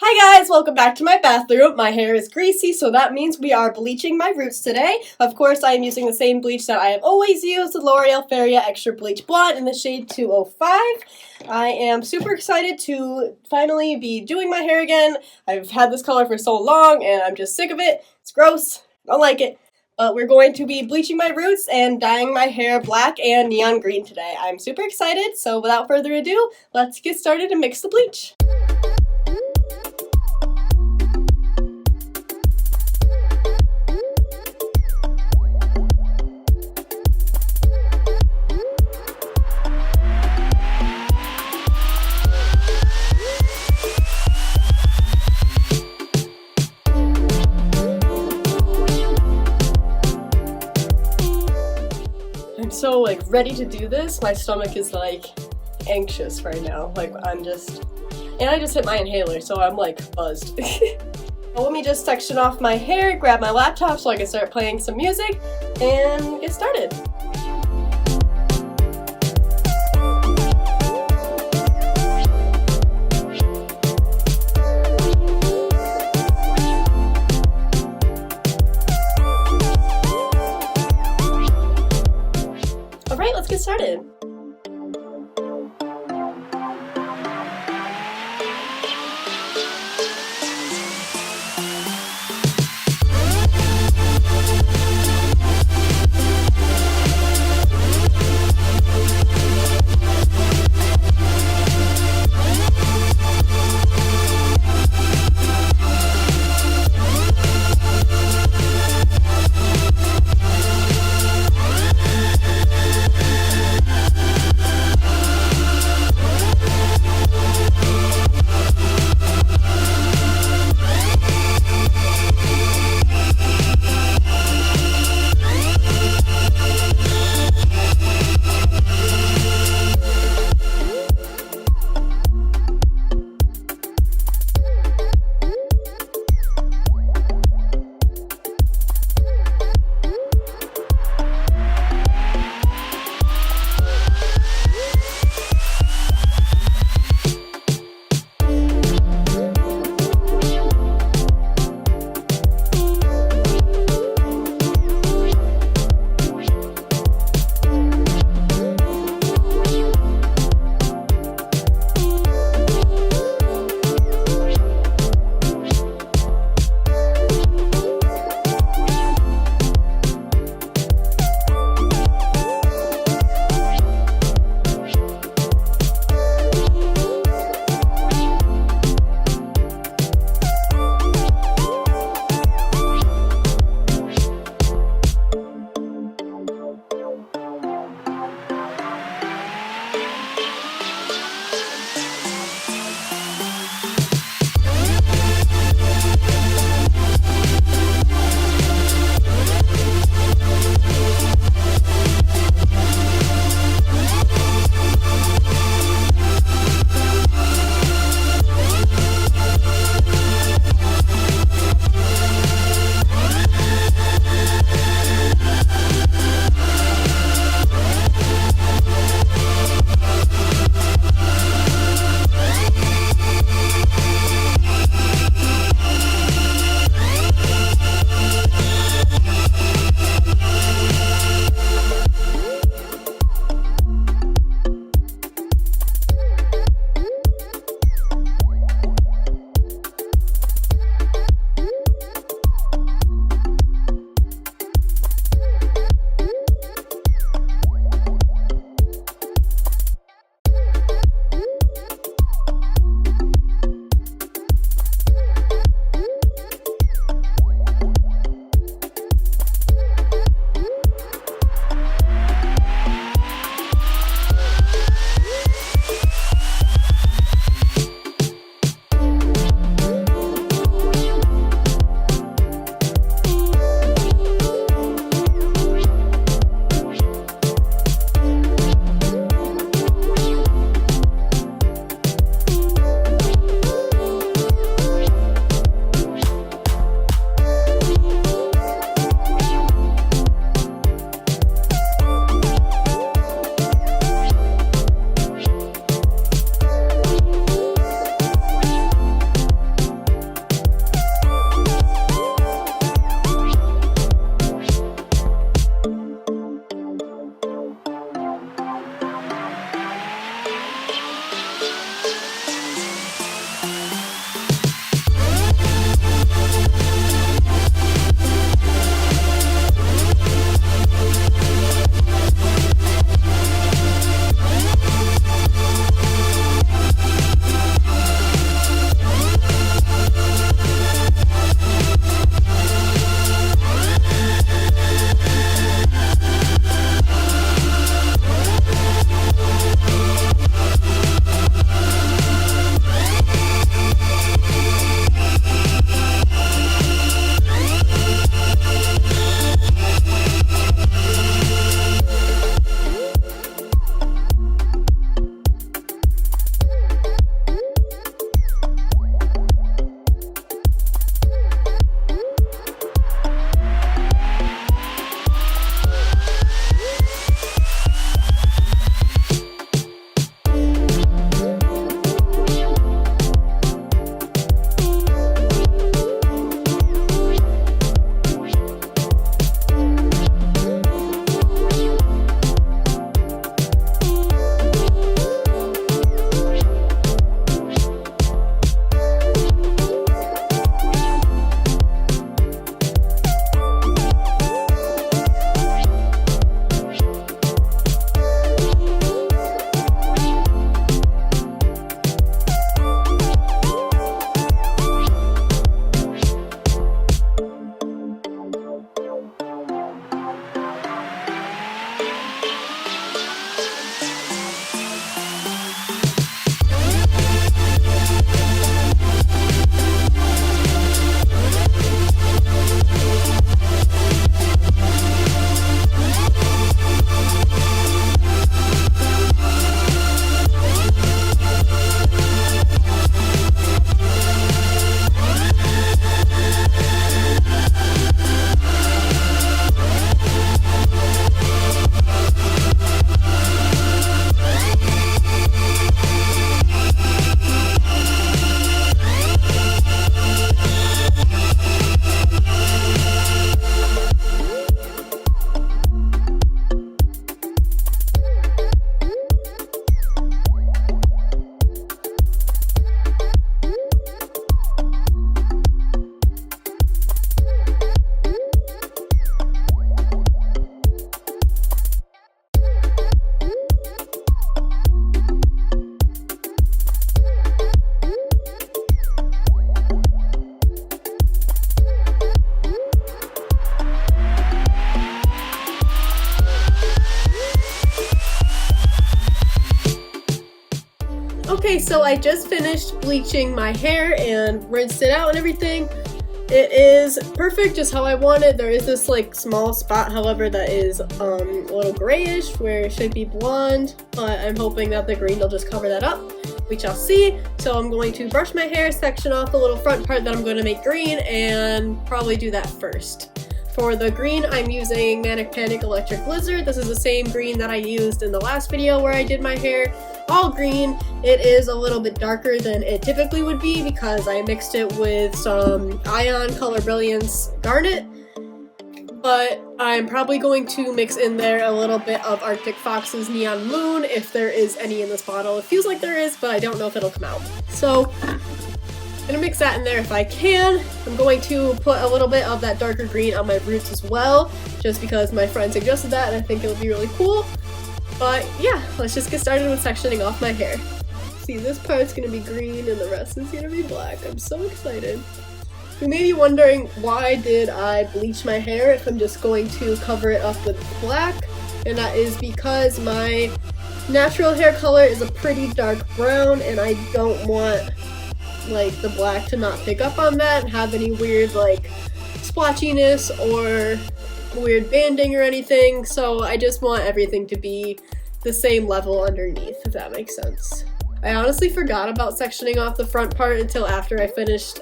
Hi guys, welcome back to my bathroom. My hair is greasy, so that means we are bleaching my roots today. Of course, I am using the same bleach that I have always used, the L'Oreal Feria Extra Bleach Blonde in the shade 205. I am super excited to finally be doing my hair again. I've had this color for so long, and I'm just sick of it. It's gross. I don't like it. But we're going to be bleaching my roots and dyeing my hair black and neon green today. I'm super excited, so without further ado, let's get started and mix the bleach. I'm so ready to do this. My stomach is anxious right now. I just hit my inhaler, so I'm buzzed. Let me just section off my hair, grab my laptop so I can start playing some music, and get started. Alright, let's get started. Okay, so I just finished bleaching my hair and rinsed it out and everything. It is perfect, just how I want it. There is this like small spot, however, that is a little grayish where it should be blonde, but I'm hoping that the green will just cover that up. We shall see. So I'm going to brush my hair, section off the little front part that I'm going to make green, and probably do that first. For the green, I'm using Manic Panic Electric Lizard. This is the same green that I used in the last video where I did my hair. All green. It is a little bit darker than it typically would be because I mixed it with some Ion Color Brilliance Garnet. But I'm probably going to mix in there a little bit of Arctic Fox's Neon Moon if there is any in this bottle. It feels like there is, but I don't know if it'll come out. So I'm gonna mix that in there if I can. I'm going to put a little bit of that darker green on my roots as well, just because my friend suggested that and I think it'll be really cool. But yeah, let's just get started with sectioning off my hair. See, this part's gonna be green and the rest is gonna be black. I'm so excited. You may be wondering, why did I bleach my hair if I'm just going to cover it up with black? And that is because my natural hair color is a pretty dark brown and I don't want like the black to not pick up on that and have any weird like splotchiness or weird banding or anything, so I just want everything to be the same level underneath, if that makes sense. I honestly forgot about sectioning off the front part until after I finished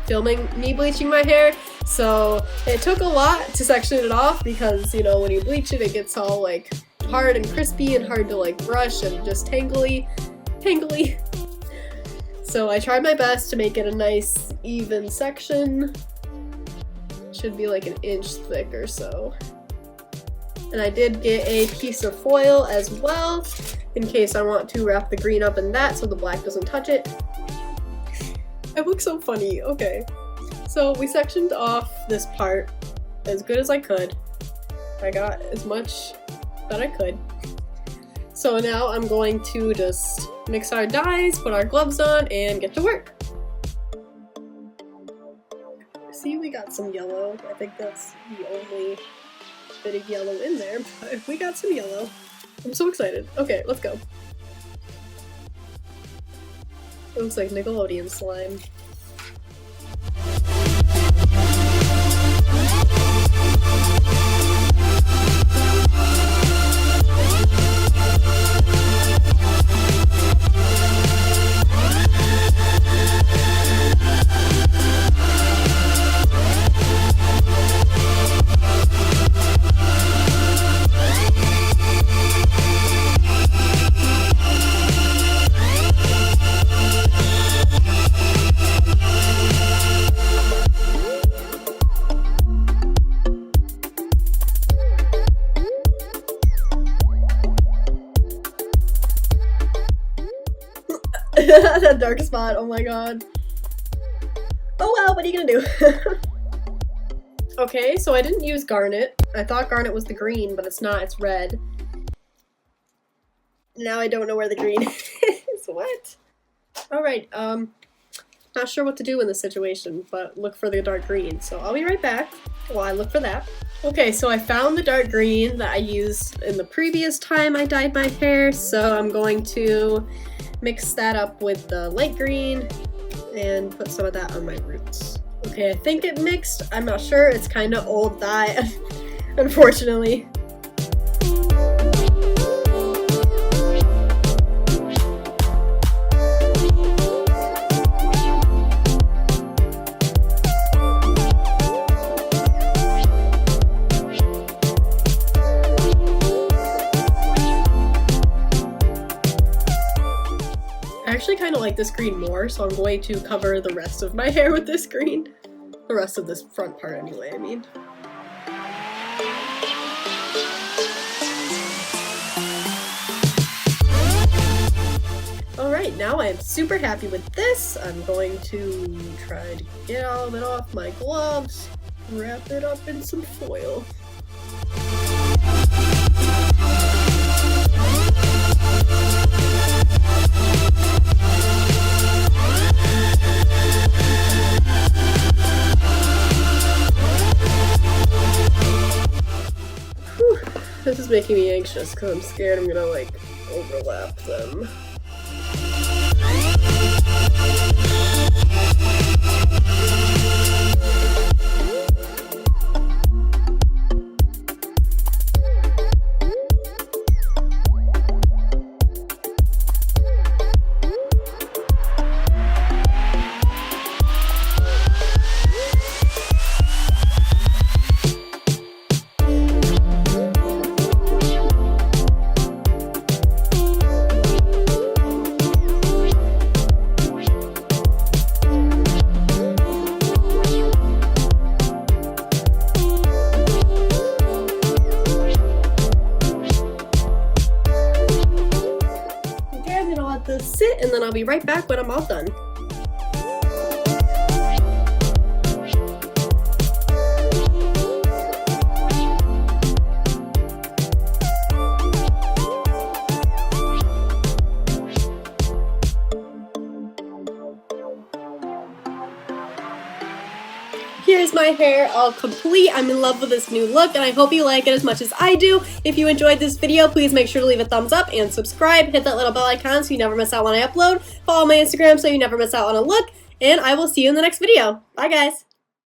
filming me bleaching my hair, so it took a lot to section it off because, you know, when you bleach it, it gets all like hard and crispy and hard to like brush and just tangly. So I tried my best to make it a nice even section. Should be like an inch thick or so. And I did get a piece of foil as well in case I want to wrap the green up in that so the black doesn't touch it. I look so funny. Okay, so we sectioned off this part as good as I could. I got as much that I could. So now I'm going to just mix our dyes, put our gloves on, and get to work. See, we got some yellow. I think that's the only bit of yellow in there, but we got some yellow. I'm so excited. Okay, let's go. It looks like Nickelodeon slime. That dark spot, oh my god. Oh well, what are you gonna do? Okay, so I didn't use garnet. I thought garnet was the green, but it's not, it's red. Now I don't know where the green is. What? Alright, not sure what to do in this situation, but look for the dark green. So I'll be right back while I look for that. Okay, so I found the dark green that I used in the previous time I dyed my hair, so I'm going to mix that up with the light green and put some of that on my roots. Okay, I think it mixed. I'm not sure. It's kind of old dye, unfortunately. I actually kind of like this green more, so I'm going to cover the rest of my hair with this green. The rest of this front part anyway, I mean. Alright, now I'm super happy with this. I'm going to try to get all of it off my gloves, wrap it up in some foil. This is making me anxious because I'm scared I'm gonna like overlap them. This sit, and then I'll be right back when I'm all done. Here's my hair all complete. I'm in love with this new look, and I hope you like it as much as I do. If you enjoyed this video, please make sure to leave a thumbs up and subscribe. Hit that little bell icon so you never miss out when I upload. Follow my Instagram so you never miss out on a look, and I will see you in the next video. Bye, guys.